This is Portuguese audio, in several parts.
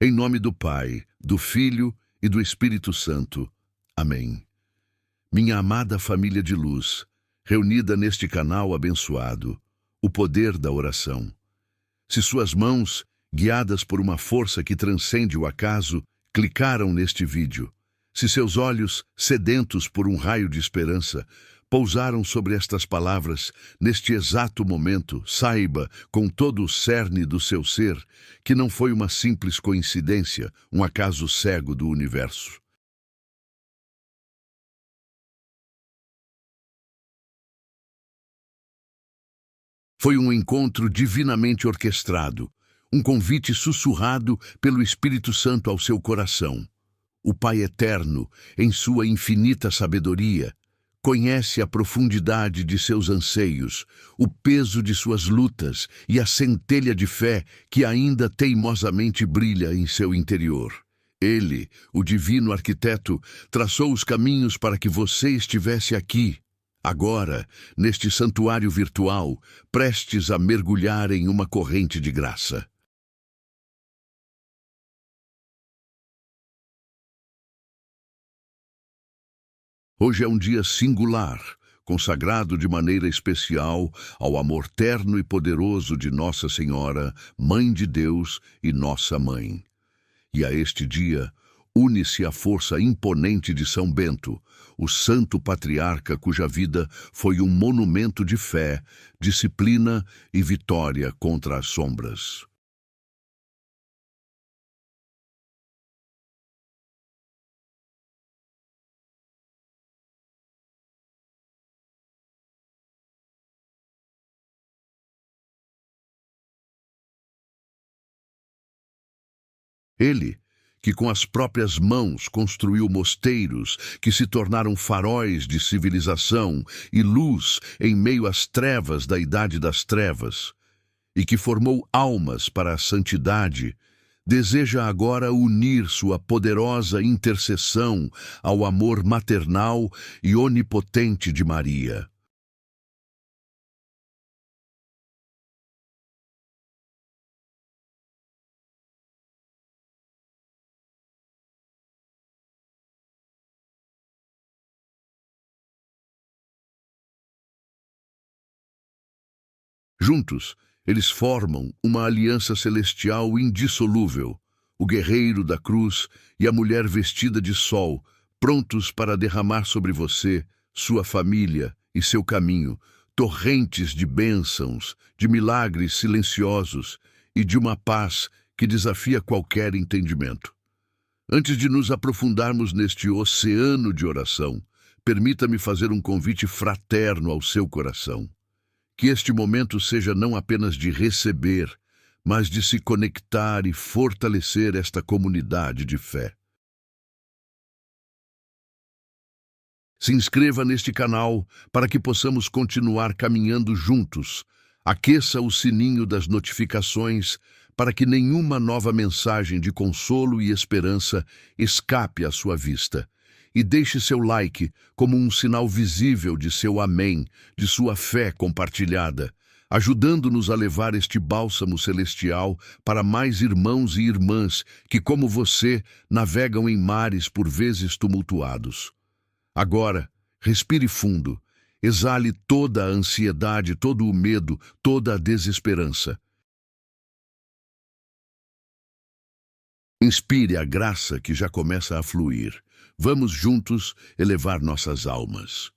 Em nome do Pai, do Filho e do Espírito Santo. Amém. Minha amada família de luz, reunida neste canal abençoado, o poder da oração. Se suas mãos, guiadas por uma força que transcende o acaso, clicaram neste vídeo, se seus olhos, sedentos por um raio de esperança, pousaram sobre estas palavras, neste exato momento, saiba, com todo o cerne do seu ser, que não foi uma simples coincidência, um acaso cego do universo. Foi um encontro divinamente orquestrado, um convite sussurrado pelo Espírito Santo ao seu coração. O Pai Eterno, em sua infinita sabedoria, conhece a profundidade de seus anseios, o peso de suas lutas e a centelha de fé que ainda teimosamente brilha em seu interior. Ele, o divino arquiteto, traçou os caminhos para que você estivesse aqui, agora, neste santuário virtual, prestes a mergulhar em uma corrente de graça. Hoje é um dia singular, consagrado de maneira especial ao amor terno e poderoso de Nossa Senhora, Mãe de Deus e Nossa Mãe. E a este dia, une-se a força imponente de São Bento, o santo patriarca cuja vida foi um monumento de fé, disciplina e vitória contra as sombras. Ele, que com as próprias mãos construiu mosteiros que se tornaram faróis de civilização e luz em meio às trevas da Idade das Trevas, e que formou almas para a santidade, deseja agora unir sua poderosa intercessão ao amor maternal e onipotente de Maria. Juntos, eles formam uma aliança celestial indissolúvel, o guerreiro da cruz e a mulher vestida de sol, prontos para derramar sobre você, sua família e seu caminho, torrentes de bênçãos, de milagres silenciosos e de uma paz que desafia qualquer entendimento. Antes de nos aprofundarmos neste oceano de oração, permita-me fazer um convite fraterno ao seu coração. Que este momento seja não apenas de receber, mas de se conectar e fortalecer esta comunidade de fé. Se inscreva neste canal para que possamos continuar caminhando juntos. Aqueça o sininho das notificações para que nenhuma nova mensagem de consolo e esperança escape à sua vista. E deixe seu like como um sinal visível de seu amém, de sua fé compartilhada, ajudando-nos a levar este bálsamo celestial para mais irmãos e irmãs que, como você, navegam em mares por vezes tumultuados. Agora, respire fundo, exale toda a ansiedade, todo o medo, toda a desesperança. Inspire a graça que já começa a fluir. Vamos juntos elevar nossas almas.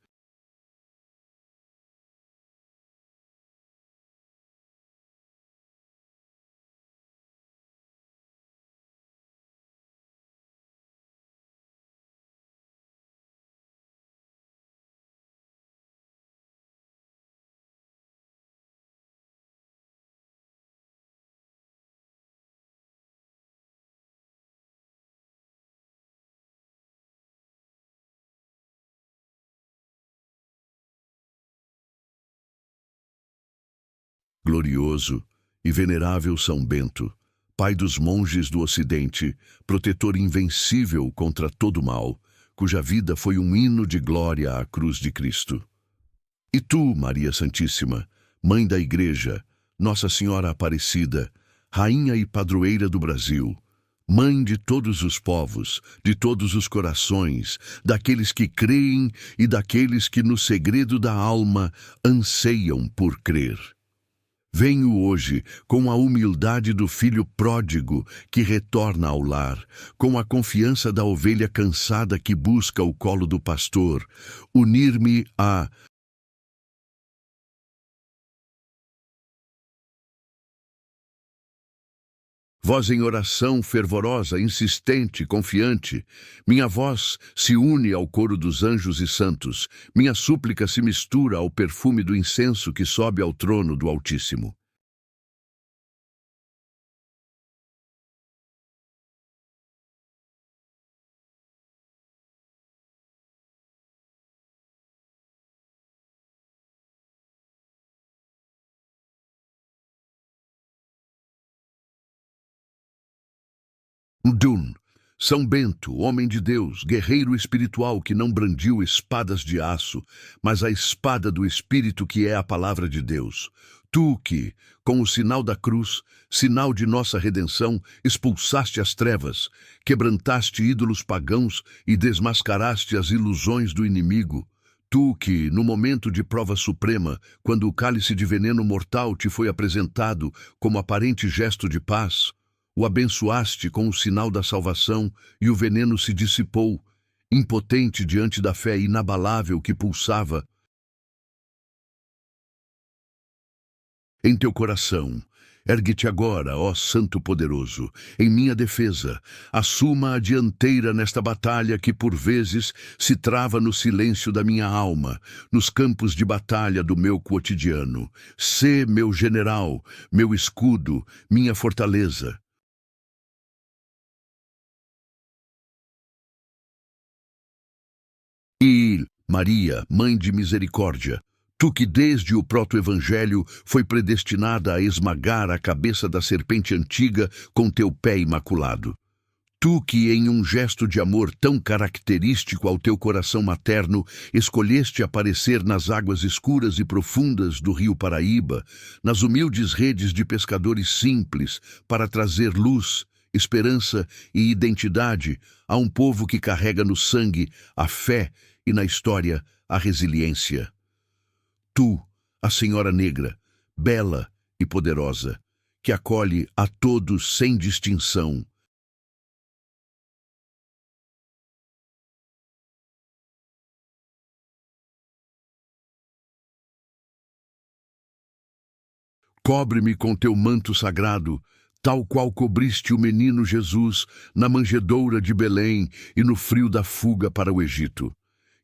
Glorioso e venerável São Bento, pai dos monges do Ocidente, protetor invencível contra todo mal, cuja vida foi um hino de glória à cruz de Cristo. E tu, Maria Santíssima, Mãe da Igreja, Nossa Senhora Aparecida, Rainha e Padroeira do Brasil, Mãe de todos os povos, de todos os corações, daqueles que creem e daqueles que no segredo da alma anseiam por crer. Venho hoje com a humildade do filho pródigo que retorna ao lar, com a confiança da ovelha cansada que busca o colo do pastor, unir-me a voz em oração fervorosa, insistente, confiante. Minha voz se une ao coro dos anjos e santos. Minha súplica se mistura ao perfume do incenso que sobe ao trono do Altíssimo. Dun, São Bento, homem de Deus, guerreiro espiritual que não brandiu espadas de aço, mas a espada do Espírito que é a palavra de Deus. Tu que, com o sinal da cruz, sinal de nossa redenção, expulsaste as trevas, quebrantaste ídolos pagãos e desmascaraste as ilusões do inimigo. Tu que, no momento de prova suprema, quando o cálice de veneno mortal te foi apresentado como aparente gesto de paz, o abençoaste com o sinal da salvação e o veneno se dissipou, impotente diante da fé inabalável que pulsava em teu coração. Ergue-te agora, ó Santo Poderoso, em minha defesa. Assuma a dianteira nesta batalha que por vezes se trava no silêncio da minha alma, nos campos de batalha do meu cotidiano. Sê meu general, meu escudo, minha fortaleza. E, Maria, Mãe de Misericórdia, tu que desde o proto-evangelho foi predestinada a esmagar a cabeça da serpente antiga com teu pé imaculado. Tu que, em um gesto de amor tão característico ao teu coração materno, escolheste aparecer nas águas escuras e profundas do rio Paraíba, nas humildes redes de pescadores simples, para trazer luz, esperança e identidade a um povo que carrega no sangue a fé e na história a resiliência. Tu, a Senhora Negra, bela e poderosa, que acolhe a todos sem distinção. Cobre-me com teu manto sagrado, tal qual cobriste o menino Jesus na manjedoura de Belém e no frio da fuga para o Egito.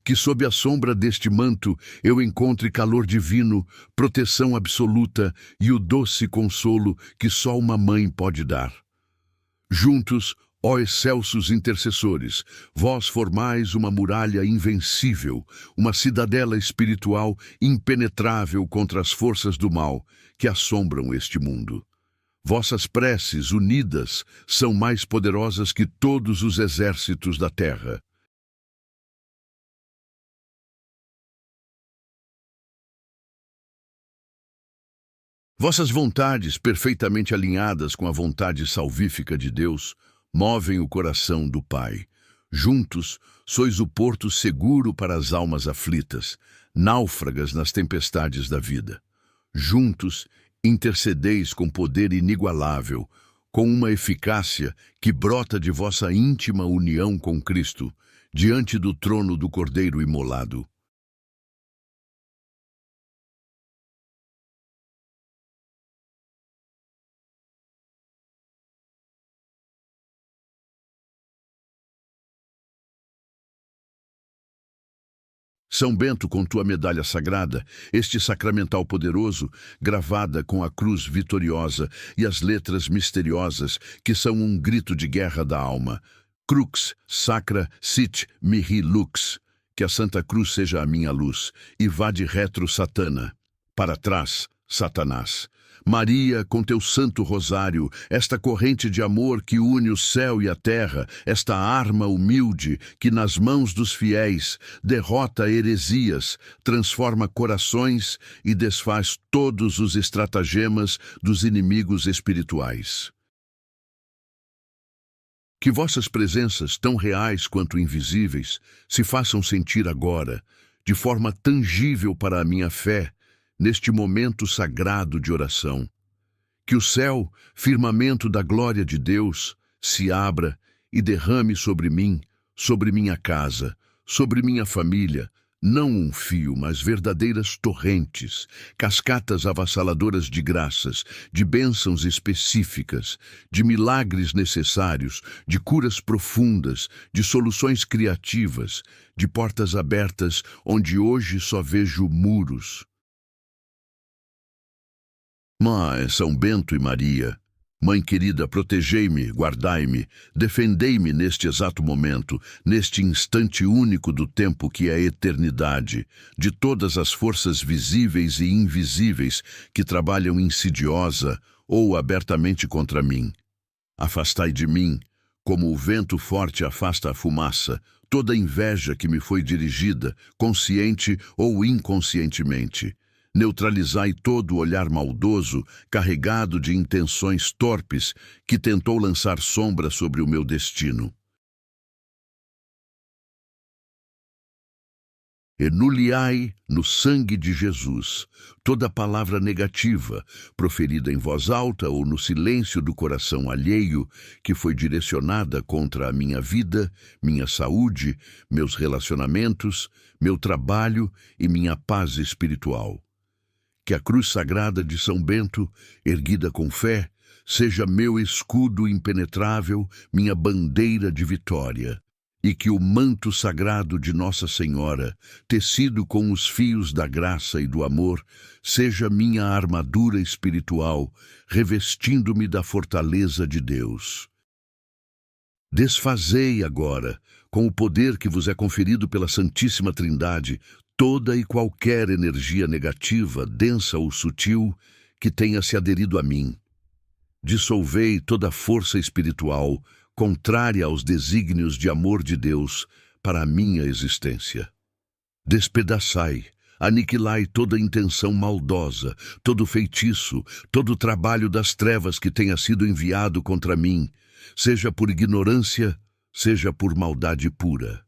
Que sob a sombra deste manto eu encontre calor divino, proteção absoluta e o doce consolo que só uma mãe pode dar. Juntos, ó excelsos intercessores, vós formais uma muralha invencível, uma cidadela espiritual impenetrável contra as forças do mal que assombram este mundo. Vossas preces unidas são mais poderosas que todos os exércitos da terra. Vossas vontades, perfeitamente alinhadas com a vontade salvífica de Deus, movem o coração do Pai. Juntos, sois o porto seguro para as almas aflitas, náufragas nas tempestades da vida. Juntos, intercedeis com poder inigualável, com uma eficácia que brota de vossa íntima união com Cristo, diante do trono do Cordeiro imolado. São Bento, com tua medalha sagrada, este sacramental poderoso, gravada com a cruz vitoriosa e as letras misteriosas que são um grito de guerra da alma. Crux sacra sit mihi lux. Que a Santa Cruz seja a minha luz, e vá de retro Satana. Para trás, Satanás. Maria, com teu santo rosário, esta corrente de amor que une o céu e a terra, esta arma humilde que nas mãos dos fiéis derrota heresias, transforma corações e desfaz todos os estratagemas dos inimigos espirituais. Que vossas presenças, tão reais quanto invisíveis, se façam sentir agora, de forma tangível para a minha fé, neste momento sagrado de oração. Que o céu, firmamento da glória de Deus, se abra e derrame sobre mim, sobre minha casa, sobre minha família, não um fio, mas verdadeiras torrentes, cascatas avassaladoras de graças, de bênçãos específicas, de milagres necessários, de curas profundas, de soluções criativas, de portas abertas onde hoje só vejo muros. Mas São Bento e Maria, Mãe querida, protegei-me, guardai-me, defendei-me neste exato momento, neste instante único do tempo que é a eternidade, de todas as forças visíveis e invisíveis que trabalham insidiosa ou abertamente contra mim. Afastai de mim, como o vento forte afasta a fumaça, toda a inveja que me foi dirigida, consciente ou inconscientemente. Neutralizai todo o olhar maldoso, carregado de intenções torpes, que tentou lançar sombra sobre o meu destino. Enuliai no sangue de Jesus toda palavra negativa, proferida em voz alta ou no silêncio do coração alheio, que foi direcionada contra a minha vida, minha saúde, meus relacionamentos, meu trabalho e minha paz espiritual. Que a cruz sagrada de São Bento, erguida com fé, seja meu escudo impenetrável, minha bandeira de vitória. E que o manto sagrado de Nossa Senhora, tecido com os fios da graça e do amor, seja minha armadura espiritual, revestindo-me da fortaleza de Deus. Desfazei agora, com o poder que vos é conferido pela Santíssima Trindade, toda e qualquer energia negativa, densa ou sutil, que tenha se aderido a mim. Dissolvei toda força espiritual contrária aos desígnios de amor de Deus para a minha existência. Despedaçai, aniquilai toda intenção maldosa, todo feitiço, todo trabalho das trevas que tenha sido enviado contra mim, seja por ignorância, seja por maldade pura.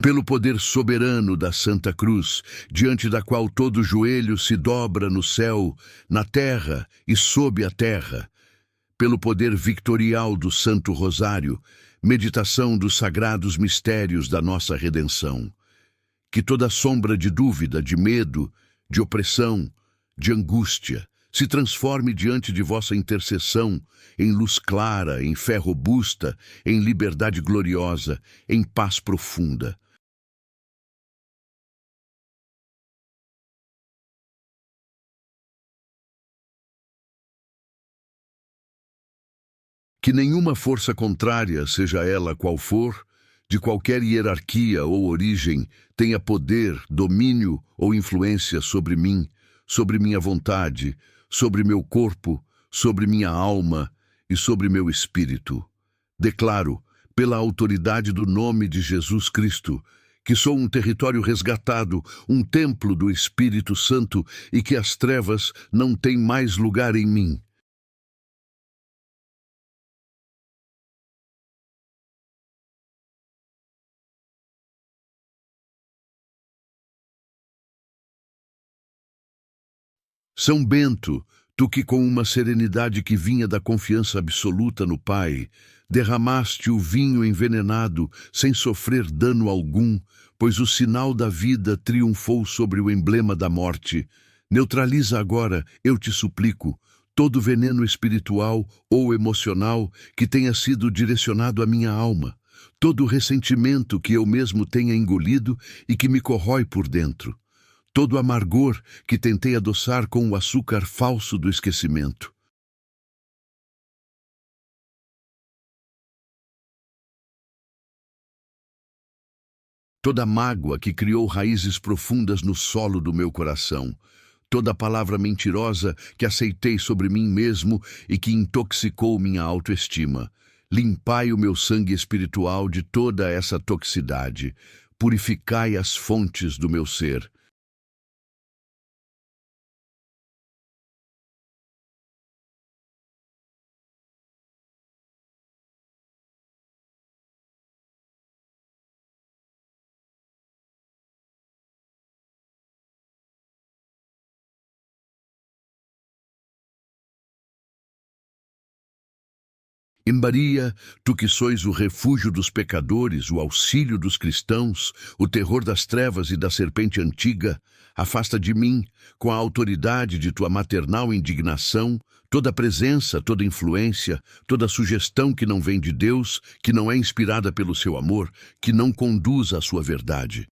Pelo poder soberano da Santa Cruz, diante da qual todo joelho se dobra no céu, na terra e sob a terra, pelo poder victorial do Santo Rosário, meditação dos sagrados mistérios da nossa redenção, que toda sombra de dúvida, de medo, de opressão, de angústia, se transforme diante de vossa intercessão em luz clara, em fé robusta, em liberdade gloriosa, em paz profunda. Que nenhuma força contrária, seja ela qual for, de qualquer hierarquia ou origem, tenha poder, domínio ou influência sobre mim, sobre minha vontade, sobre meu corpo, sobre minha alma e sobre meu espírito. Declaro, pela autoridade do nome de Jesus Cristo, que sou um território resgatado, um templo do Espírito Santo e que as trevas não têm mais lugar em mim. São Bento, tu que com uma serenidade que vinha da confiança absoluta no Pai, derramaste o vinho envenenado sem sofrer dano algum, pois o sinal da vida triunfou sobre o emblema da morte. Neutraliza agora, eu te suplico, todo veneno espiritual ou emocional que tenha sido direcionado à minha alma, todo ressentimento que eu mesmo tenha engolido e que me corrói por dentro, todo amargor que tentei adoçar com o açúcar falso do esquecimento. Toda mágoa que criou raízes profundas no solo do meu coração, toda palavra mentirosa que aceitei sobre mim mesmo e que intoxicou minha autoestima. Limpai o meu sangue espiritual de toda essa toxicidade, purificai as fontes do meu ser. E Maria, tu que sois o refúgio dos pecadores, o auxílio dos cristãos, o terror das trevas e da serpente antiga, afasta de mim, com a autoridade de tua maternal indignação, toda presença, toda influência, toda sugestão que não vem de Deus, que não é inspirada pelo seu amor, que não conduz à sua verdade.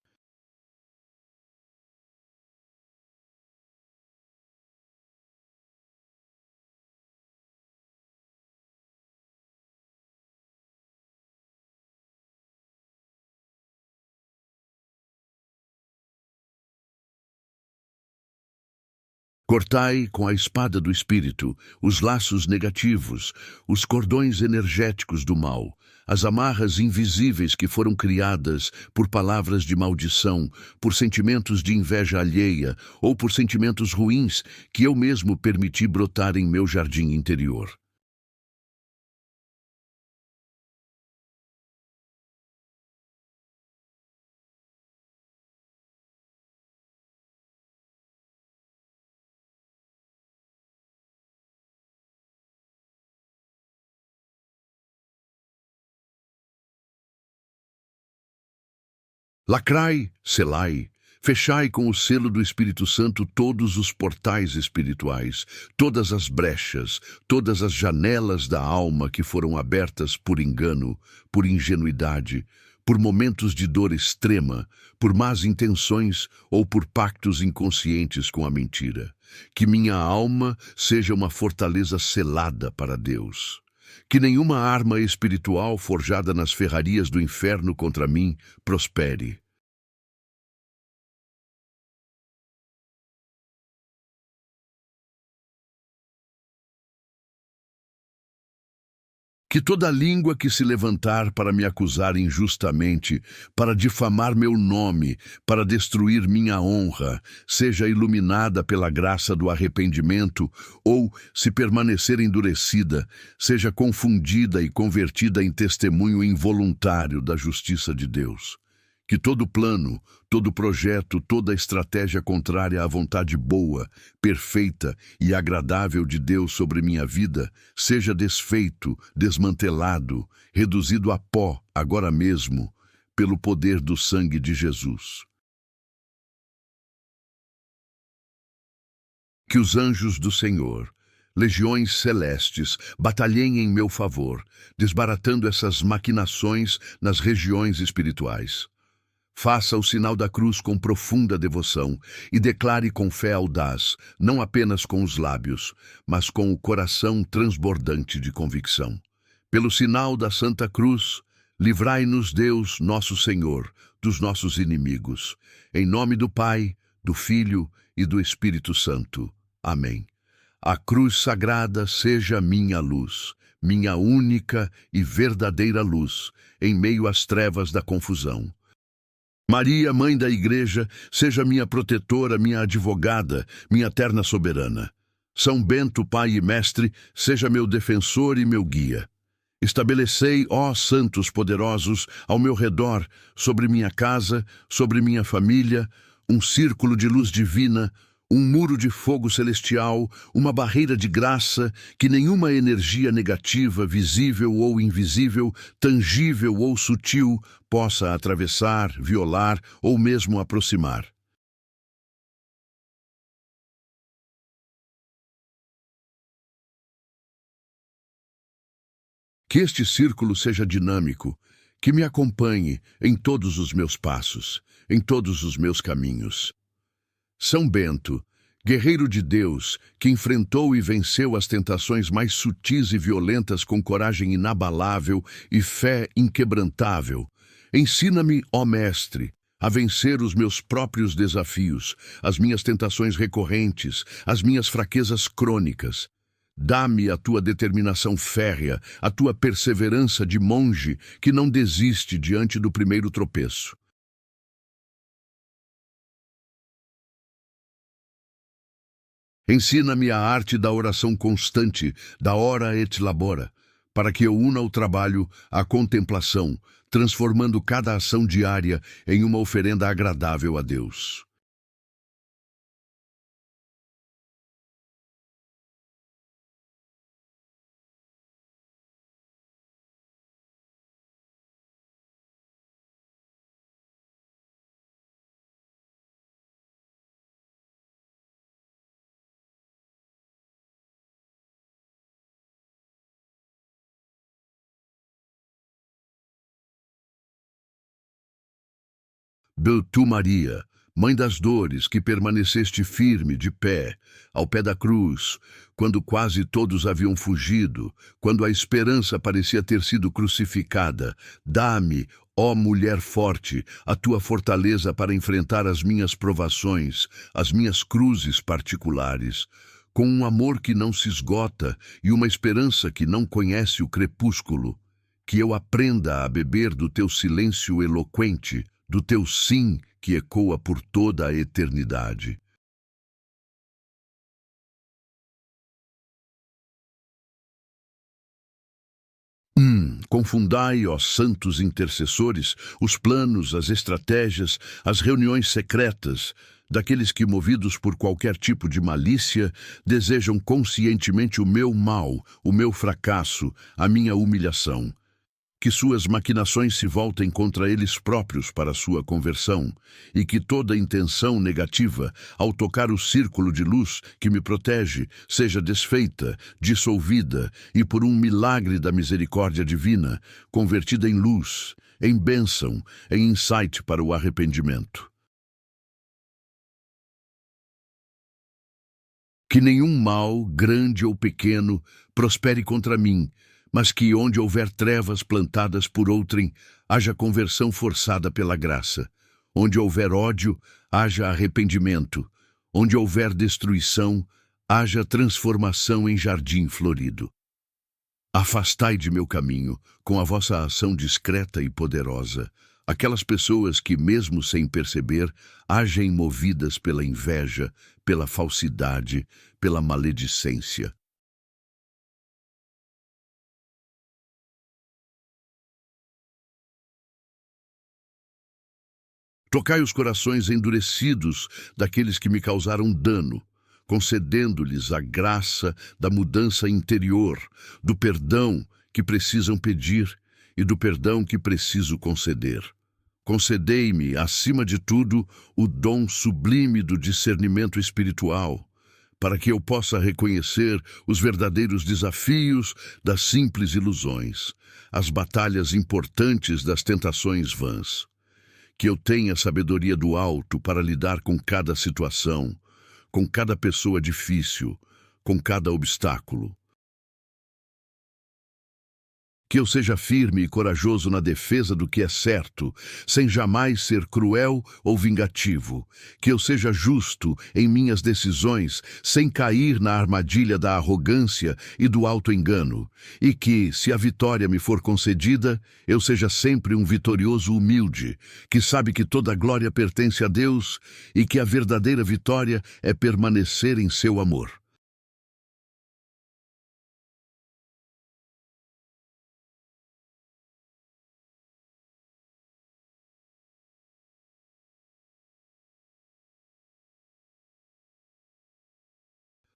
Cortai com a espada do Espírito os laços negativos, os cordões energéticos do mal, as amarras invisíveis que foram criadas por palavras de maldição, por sentimentos de inveja alheia ou por sentimentos ruins que eu mesmo permiti brotar em meu jardim interior. Lacrai, selai, fechai com o selo do Espírito Santo todos os portais espirituais, todas as brechas, todas as janelas da alma que foram abertas por engano, por ingenuidade, por momentos de dor extrema, por más intenções ou por pactos inconscientes com a mentira. Que minha alma seja uma fortaleza selada para Deus. Que nenhuma arma espiritual forjada nas ferrarias do inferno contra mim prospere. Que toda língua que se levantar para me acusar injustamente, para difamar meu nome, para destruir minha honra, seja iluminada pela graça do arrependimento, ou, se permanecer endurecida, seja confundida e convertida em testemunho involuntário da justiça de Deus. Que todo plano, todo projeto, toda estratégia contrária à vontade boa, perfeita e agradável de Deus sobre minha vida seja desfeito, desmantelado, reduzido a pó, agora mesmo, pelo poder do sangue de Jesus. Que os anjos do Senhor, legiões celestes, batalhem em meu favor, desbaratando essas maquinações nas regiões espirituais. Faça o sinal da cruz com profunda devoção e declare com fé audaz, não apenas com os lábios, mas com o coração transbordante de convicção. Pelo sinal da Santa Cruz, livrai-nos Deus, nosso Senhor, dos nossos inimigos. Em nome do Pai, do Filho e do Espírito Santo. Amém. A cruz sagrada seja minha luz, minha única e verdadeira luz, em meio às trevas da confusão. Maria, Mãe da Igreja, seja minha protetora, minha advogada, minha eterna soberana. São Bento, Pai e Mestre, seja meu defensor e meu guia. Estabelecei, ó santos poderosos, ao meu redor, sobre minha casa, sobre minha família, um círculo de luz divina, um muro de fogo celestial, uma barreira de graça, que nenhuma energia negativa, visível ou invisível, tangível ou sutil, possa atravessar, violar ou mesmo aproximar. Que este círculo seja dinâmico, que me acompanhe em todos os meus passos, em todos os meus caminhos. São Bento, guerreiro de Deus, que enfrentou e venceu as tentações mais sutis e violentas com coragem inabalável e fé inquebrantável. Ensina-me, ó Mestre, a vencer os meus próprios desafios, as minhas tentações recorrentes, as minhas fraquezas crônicas. Dá-me a tua determinação férrea, a tua perseverança de monge que não desiste diante do primeiro tropeço. Ensina-me a arte da oração constante, da ora et labora, para que eu una o trabalho à contemplação, transformando cada ação diária em uma oferenda agradável a Deus. Tu, Maria, Mãe das dores, que permaneceste firme, de pé, ao pé da cruz, quando quase todos haviam fugido, quando a esperança parecia ter sido crucificada, dá-me, ó mulher forte, a tua fortaleza para enfrentar as minhas provações, as minhas cruzes particulares, com um amor que não se esgota e uma esperança que não conhece o crepúsculo, que eu aprenda a beber do teu silêncio eloquente, do teu sim que ecoa por toda a eternidade. Confundai, ó santos intercessores, os planos, as estratégias, as reuniões secretas daqueles que, movidos por qualquer tipo de malícia, desejam conscientemente o meu mal, o meu fracasso, a minha humilhação. Que suas maquinações se voltem contra eles próprios para sua conversão, e que toda intenção negativa, ao tocar o círculo de luz que me protege, seja desfeita, dissolvida, e por um milagre da misericórdia divina, convertida em luz, em bênção, em insight para o arrependimento. Que nenhum mal, grande ou pequeno, prospere contra mim, mas que onde houver trevas plantadas por outrem, haja conversão forçada pela graça. Onde houver ódio, haja arrependimento. Onde houver destruição, haja transformação em jardim florido. Afastai de meu caminho, com a vossa ação discreta e poderosa, aquelas pessoas que, mesmo sem perceber, agem movidas pela inveja, pela falsidade, pela maledicência. Tocai os corações endurecidos daqueles que me causaram dano, concedendo-lhes a graça da mudança interior, do perdão que precisam pedir e do perdão que preciso conceder. Concedei-me, acima de tudo, o dom sublime do discernimento espiritual, para que eu possa reconhecer os verdadeiros desafios das simples ilusões, as batalhas importantes das tentações vãs. Que eu tenha sabedoria do alto para lidar com cada situação, com cada pessoa difícil, com cada obstáculo. Que eu seja firme e corajoso na defesa do que é certo, sem jamais ser cruel ou vingativo. Que eu seja justo em minhas decisões, sem cair na armadilha da arrogância e do auto-engano. E que, se a vitória me for concedida, eu seja sempre um vitorioso humilde, que sabe que toda a glória pertence a Deus e que a verdadeira vitória é permanecer em seu amor.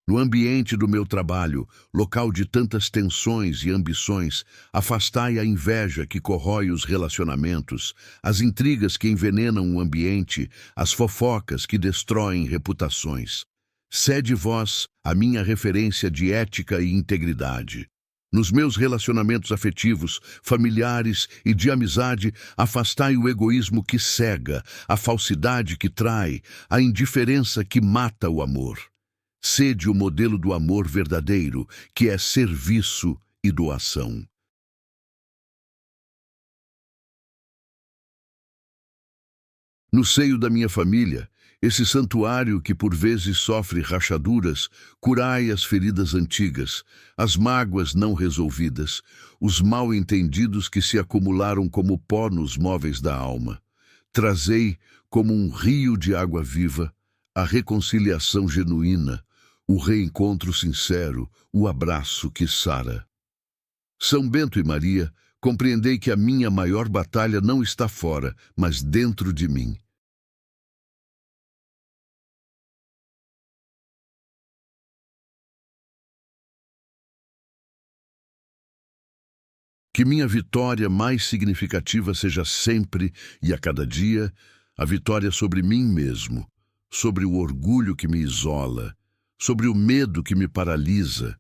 No ambiente do meu trabalho, local de tantas tensões e ambições, afastai a inveja que corrói os relacionamentos, as intrigas que envenenam o ambiente, as fofocas que destroem reputações. Sede vós a minha referência de ética e integridade. Nos meus relacionamentos afetivos, familiares e de amizade, afastai o egoísmo que cega, a falsidade que trai, a indiferença que mata o amor. Sede o modelo do amor verdadeiro, que é serviço e doação. No seio da minha família, esse santuário que por vezes sofre rachaduras, curai as feridas antigas, as mágoas não resolvidas, os mal-entendidos que se acumularam como pó nos móveis da alma. Trazei, como um rio de água viva, a reconciliação genuína, o reencontro sincero, o abraço que sara. São Bento e Maria, compreendei que a minha maior batalha não está fora, mas dentro de mim. Que minha vitória mais significativa seja sempre e a cada dia a vitória sobre mim mesmo, sobre o orgulho que me isola, sobre o medo que me paralisa,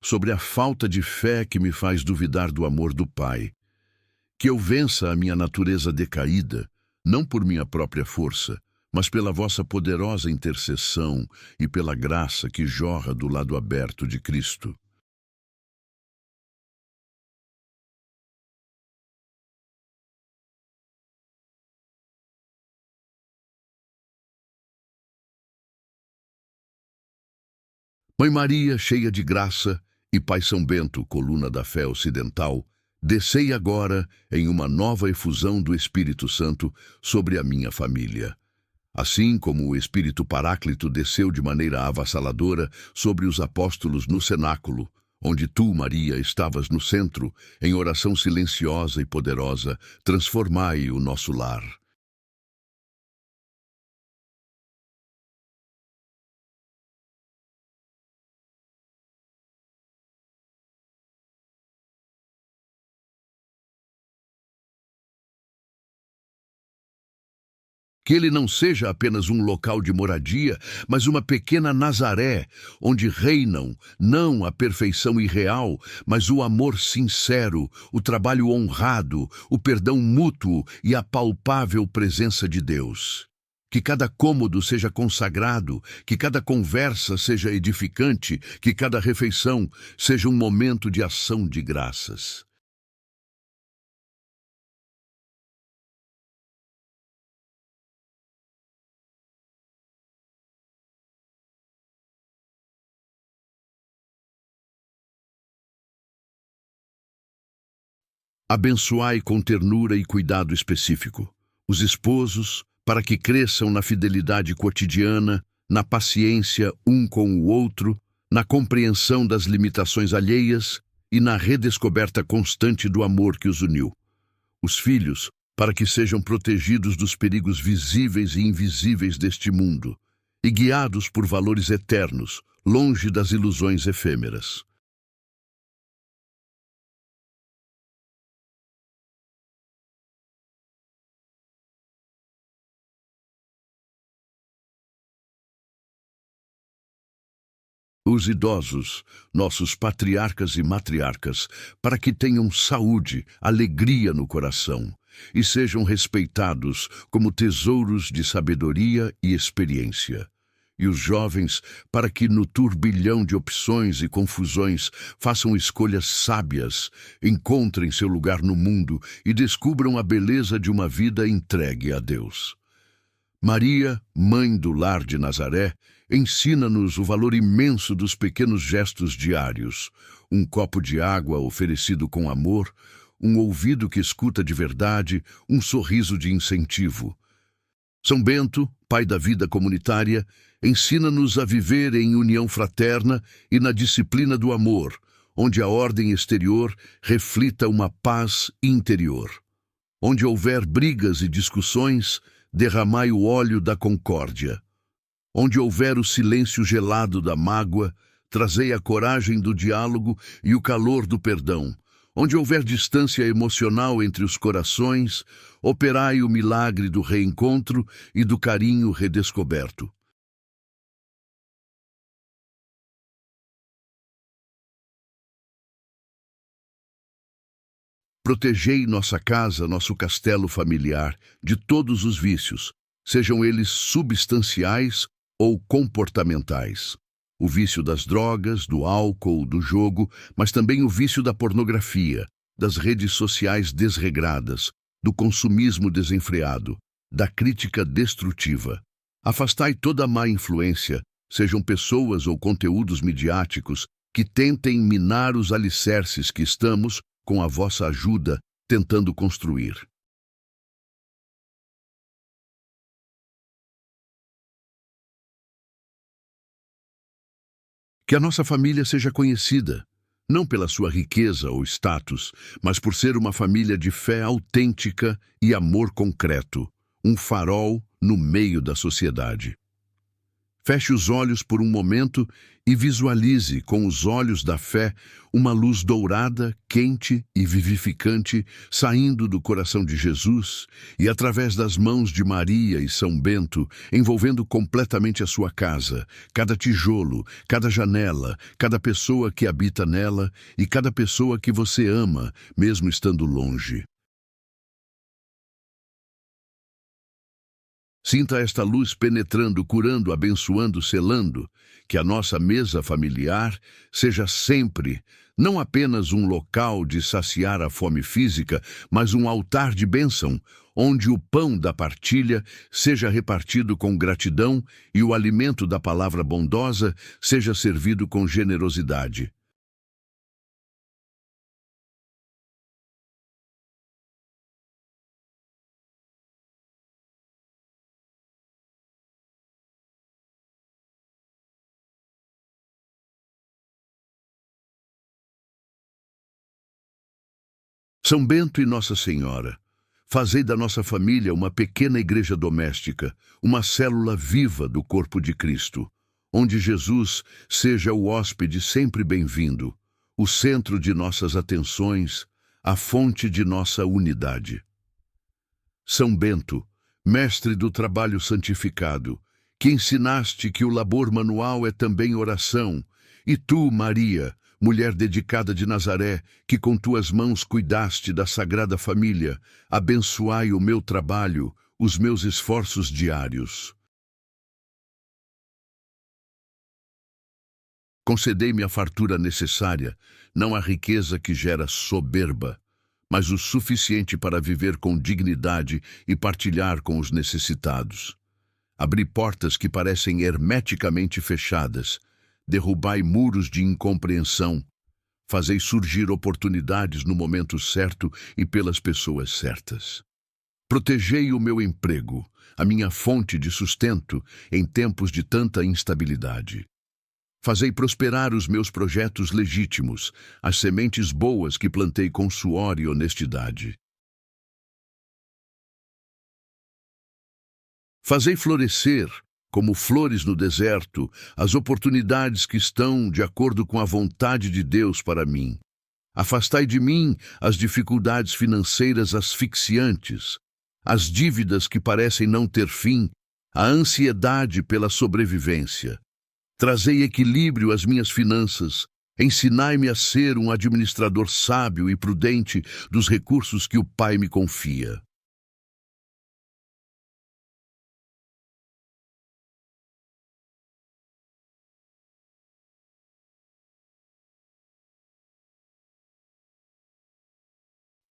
sobre a falta de fé que me faz duvidar do amor do Pai. Que eu vença a minha natureza decaída, não por minha própria força, mas pela vossa poderosa intercessão e pela graça que jorra do lado aberto de Cristo. Mãe Maria, cheia de graça, e Pai São Bento, coluna da fé ocidental, descei agora em uma nova efusão do Espírito Santo sobre a minha família. Assim como o Espírito Paráclito desceu de maneira avassaladora sobre os apóstolos no cenáculo, onde tu, Maria, estavas no centro, em oração silenciosa e poderosa, transformai o nosso lar. Que ele não seja apenas um local de moradia, mas uma pequena Nazaré, onde reinam não a perfeição irreal, mas o amor sincero, o trabalho honrado, o perdão mútuo e a palpável presença de Deus. Que cada cômodo seja consagrado, que cada conversa seja edificante, que cada refeição seja um momento de ação de graças. Abençoai com ternura e cuidado específico os esposos, para que cresçam na fidelidade cotidiana, na paciência um com o outro, na compreensão das limitações alheias e na redescoberta constante do amor que os uniu. Os filhos, para que sejam protegidos dos perigos visíveis e invisíveis deste mundo e guiados por valores eternos, longe das ilusões efêmeras. Os idosos, nossos patriarcas e matriarcas, para que tenham saúde, alegria no coração e sejam respeitados como tesouros de sabedoria e experiência. E os jovens, para que no turbilhão de opções e confusões façam escolhas sábias, encontrem seu lugar no mundo e descubram a beleza de uma vida entregue a Deus. Maria, mãe do lar de Nazaré, ensina-nos o valor imenso dos pequenos gestos diários, um copo de água oferecido com amor, um ouvido que escuta de verdade, um sorriso de incentivo. São Bento, pai da vida comunitária, ensina-nos a viver em união fraterna e na disciplina do amor, onde a ordem exterior reflita uma paz interior. Onde houver brigas e discussões, derramai o óleo da concórdia. Onde houver o silêncio gelado da mágoa, trazei a coragem do diálogo e o calor do perdão. Onde houver distância emocional entre os corações, operai o milagre do reencontro e do carinho redescoberto. Protegei nossa casa, nosso castelo familiar, de todos os vícios, sejam eles substanciais ou comportamentais. O vício das drogas, do álcool, do jogo, mas também o vício da pornografia, das redes sociais desregradas, do consumismo desenfreado, da crítica destrutiva. Afastai toda má influência, sejam pessoas ou conteúdos midiáticos, que tentem minar os alicerces que estamos, com a vossa ajuda, tentando construir. Que a nossa família seja conhecida, não pela sua riqueza ou status, mas por ser uma família de fé autêntica e amor concreto, um farol no meio da sociedade. Feche os olhos por um momento e visualize, com os olhos da fé, uma luz dourada, quente e vivificante saindo do coração de Jesus e através das mãos de Maria e São Bento, envolvendo completamente a sua casa, cada tijolo, cada janela, cada pessoa que habita nela e cada pessoa que você ama, mesmo estando longe. Sinta esta luz penetrando, curando, abençoando, selando, que a nossa mesa familiar seja sempre não apenas um local de saciar a fome física, mas um altar de bênção, onde o pão da partilha seja repartido com gratidão e o alimento da palavra bondosa seja servido com generosidade. São Bento e Nossa Senhora, fazei da nossa família uma pequena igreja doméstica, uma célula viva do corpo de Cristo, onde Jesus seja o hóspede sempre bem-vindo, o centro de nossas atenções, a fonte de nossa unidade. São Bento, mestre do trabalho santificado, que ensinaste que o labor manual é também oração, e tu, Maria, mulher dedicada de Nazaré, que com tuas mãos cuidaste da Sagrada Família, abençoai o meu trabalho, os meus esforços diários. Concedei-me a fartura necessária, não a riqueza que gera soberba, mas o suficiente para viver com dignidade e partilhar com os necessitados. Abri portas que parecem hermeticamente fechadas, derrubai muros de incompreensão, fazei surgir oportunidades no momento certo e pelas pessoas certas. Protegei o meu emprego, a minha fonte de sustento em tempos de tanta instabilidade. Fazei prosperar os meus projetos legítimos, as sementes boas que plantei com suor e honestidade. Fazei florescer, como flores no deserto, as oportunidades que estão de acordo com a vontade de Deus para mim. Afastai de mim as dificuldades financeiras asfixiantes, as dívidas que parecem não ter fim, a ansiedade pela sobrevivência. Trazei equilíbrio às minhas finanças, ensinai-me a ser um administrador sábio e prudente dos recursos que o Pai me confia.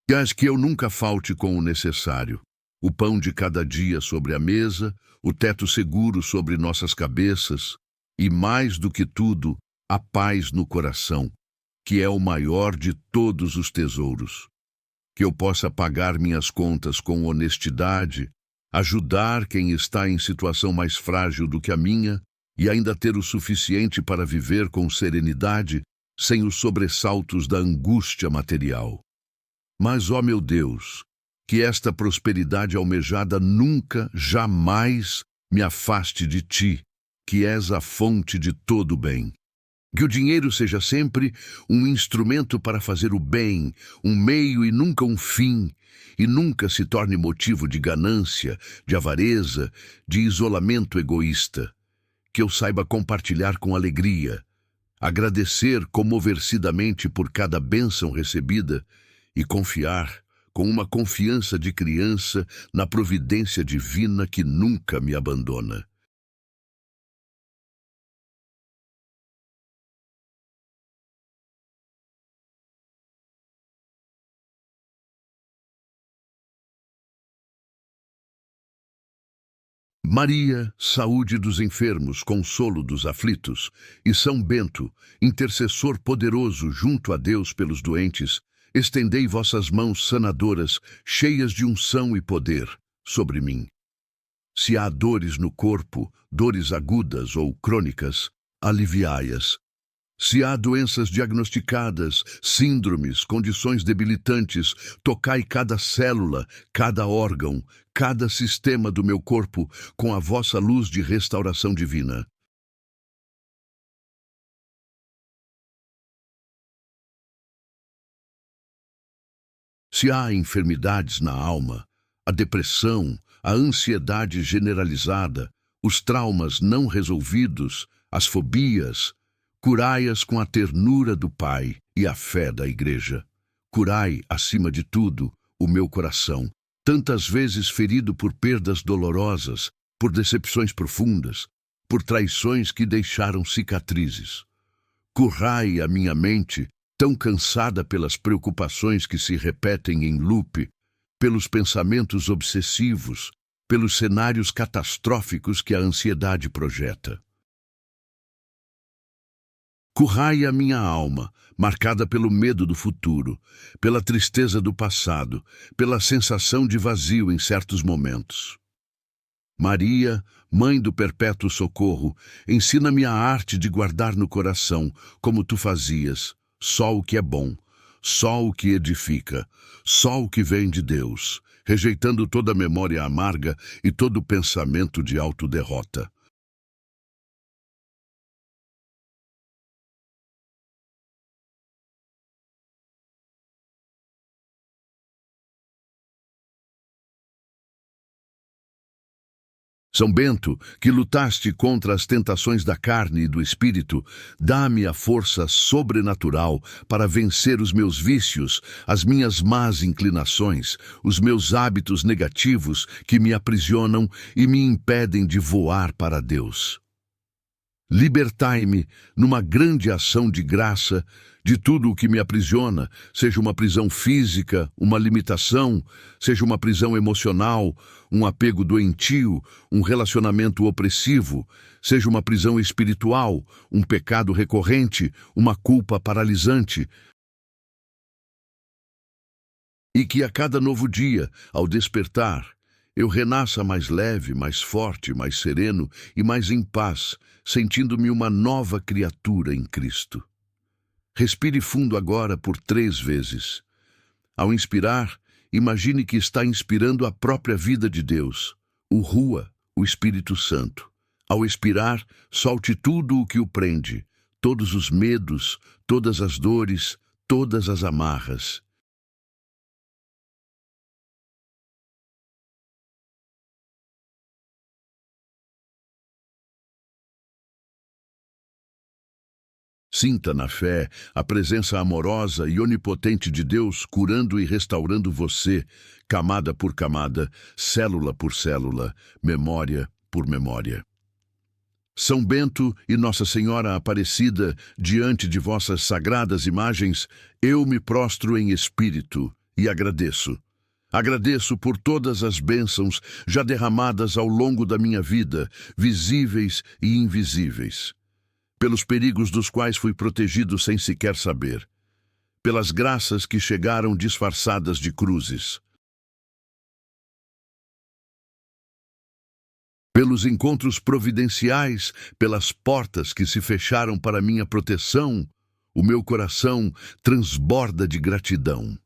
Queres que eu nunca falte com o necessário, o pão de cada dia sobre a mesa, o teto seguro sobre nossas cabeças, e mais do que tudo, a paz no coração, que é o maior de todos os tesouros. Que eu possa pagar minhas contas com honestidade, ajudar quem está em situação mais frágil do que a minha e ainda ter o suficiente para viver com serenidade, sem os sobressaltos da angústia material. Mas, ó meu Deus, que esta prosperidade almejada nunca, jamais me afaste de ti, que és a fonte de todo o bem. Que o dinheiro seja sempre um instrumento para fazer o bem, um meio e nunca um fim, e nunca se torne motivo de ganância, de avareza, de isolamento egoísta. Que eu saiba compartilhar com alegria, agradecer comovercidamente por cada bênção recebida e confiar, com uma confiança de criança, na providência divina que nunca me abandona. Maria, saúde dos enfermos, consolo dos aflitos, e São Bento, intercessor poderoso junto a Deus pelos doentes, estendei vossas mãos sanadoras, cheias de unção e poder, sobre mim. Se há dores no corpo, dores agudas ou crônicas, aliviai-as. Se há doenças diagnosticadas, síndromes, condições debilitantes, tocai cada célula, cada órgão, cada sistema do meu corpo com a vossa luz de restauração divina. Se há enfermidades na alma, a depressão, a ansiedade generalizada, os traumas não resolvidos, as fobias, curai-as com a ternura do Pai e a fé da Igreja. Curai, acima de tudo, o meu coração, tantas vezes ferido por perdas dolorosas, por decepções profundas, por traições que deixaram cicatrizes. Currai a minha mente, tão cansada pelas preocupações que se repetem em loop, pelos pensamentos obsessivos, pelos cenários catastróficos que a ansiedade projeta. Currai a minha alma, marcada pelo medo do futuro, pela tristeza do passado, pela sensação de vazio em certos momentos. Maria, Mãe do Perpétuo Socorro, ensina-me a arte de guardar no coração, como tu fazias, só o que é bom, só o que edifica, só o que vem de Deus, rejeitando toda memória amarga e todo pensamento de autoderrota. São Bento, que lutaste contra as tentações da carne e do espírito, dá-me a força sobrenatural para vencer os meus vícios, as minhas más inclinações, os meus hábitos negativos que me aprisionam e me impedem de voar para Deus. Libertai-me numa grande ação de graça de tudo o que me aprisiona, seja uma prisão física, uma limitação, seja uma prisão emocional, um apego doentio, um relacionamento opressivo, seja uma prisão espiritual, um pecado recorrente, uma culpa paralisante. E que a cada novo dia, ao despertar, eu renasça mais leve, mais forte, mais sereno e mais em paz, sentindo-me uma nova criatura em Cristo. Respire fundo agora por 3 vezes. Ao inspirar, imagine que está inspirando a própria vida de Deus, o Rua, o Espírito Santo. Ao expirar, solte tudo o que o prende, todos os medos, todas as dores, todas as amarras. Sinta na fé a presença amorosa e onipotente de Deus curando e restaurando você, camada por camada, célula por célula, memória por memória. São Bento e Nossa Senhora Aparecida, diante de vossas sagradas imagens, eu me prostro em espírito e agradeço. Agradeço por todas as bênçãos já derramadas ao longo da minha vida, visíveis e invisíveis. Pelos perigos dos quais fui protegido sem sequer saber, pelas graças que chegaram disfarçadas de cruzes, pelos encontros providenciais, pelas portas que se fecharam para minha proteção, o meu coração transborda de gratidão.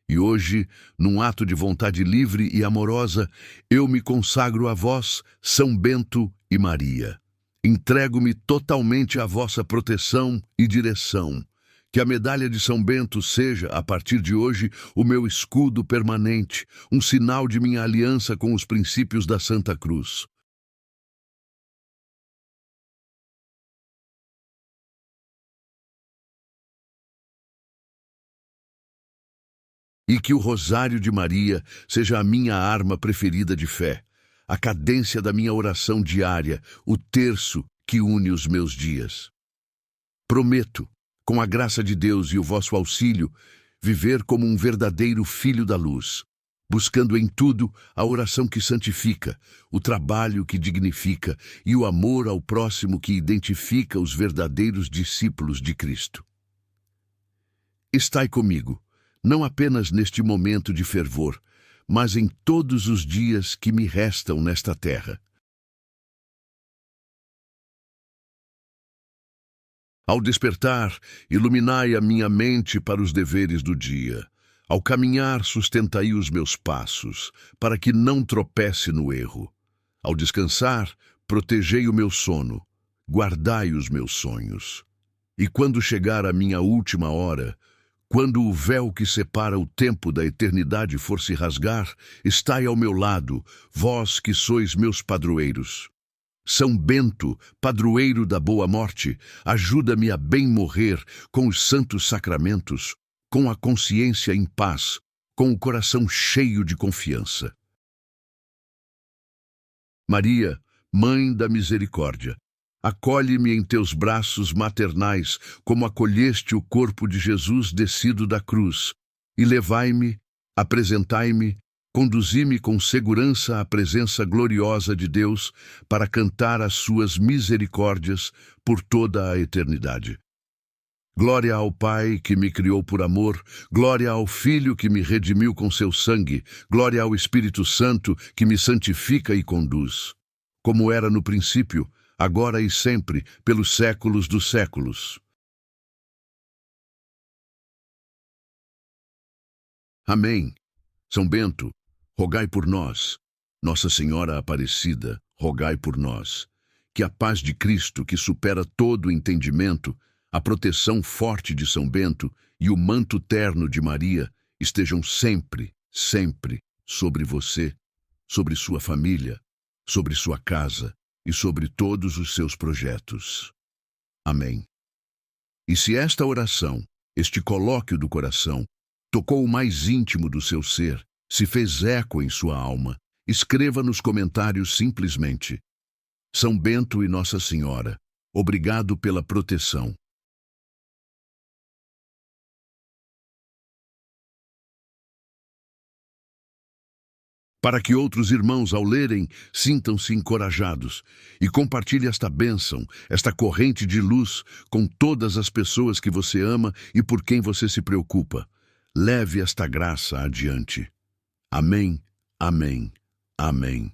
E hoje, num ato de vontade livre e amorosa, eu me consagro a vós, São Bento e Maria. Entrego-me totalmente à vossa proteção e direção. Que a medalha de São Bento seja, a partir de hoje, o meu escudo permanente, um sinal de minha aliança com os princípios da Santa Cruz. E que o Rosário de Maria seja a minha arma preferida de fé, a cadência da minha oração diária, o terço que une os meus dias. Prometo, com a graça de Deus e o vosso auxílio, viver como um verdadeiro filho da luz, buscando em tudo a oração que santifica, o trabalho que dignifica e o amor ao próximo que identifica os verdadeiros discípulos de Cristo. Estai comigo, não apenas neste momento de fervor, mas em todos os dias que me restam nesta terra. Ao despertar, iluminai a minha mente para os deveres do dia. Ao caminhar, sustentai os meus passos, para que não tropece no erro. Ao descansar, protegei o meu sono, guardai os meus sonhos. E quando chegar a minha última hora, quando o véu que separa o tempo da eternidade for se rasgar, estai ao meu lado, vós que sois meus padroeiros. São Bento, padroeiro da boa morte, ajuda-me a bem morrer com os santos sacramentos, com a consciência em paz, com o coração cheio de confiança. Maria, Mãe da Misericórdia, acolhe-me em teus braços maternais, como acolheste o corpo de Jesus descido da cruz, e levai-me, apresentai-me, conduzi-me com segurança à presença gloriosa de Deus para cantar as suas misericórdias por toda a eternidade. Glória ao Pai que me criou por amor, glória ao Filho que me redimiu com seu sangue, glória ao Espírito Santo que me santifica e conduz. Como era no princípio, agora e sempre, pelos séculos dos séculos. Amém. São Bento, rogai por nós. Nossa Senhora Aparecida, rogai por nós. Que a paz de Cristo, que supera todo o entendimento, a proteção forte de São Bento e o manto terno de Maria estejam sempre, sempre sobre você, sobre sua família, sobre sua casa e sobre todos os seus projetos. Amém. E se esta oração, este colóquio do coração, tocou o mais íntimo do seu ser, se fez eco em sua alma, escreva nos comentários simplesmente: São Bento e Nossa Senhora, obrigado pela proteção. Para que outros irmãos, ao lerem, sintam-se encorajados e compartilhe esta bênção, esta corrente de luz com todas as pessoas que você ama e por quem você se preocupa. Leve esta graça adiante. Amém, amém, amém.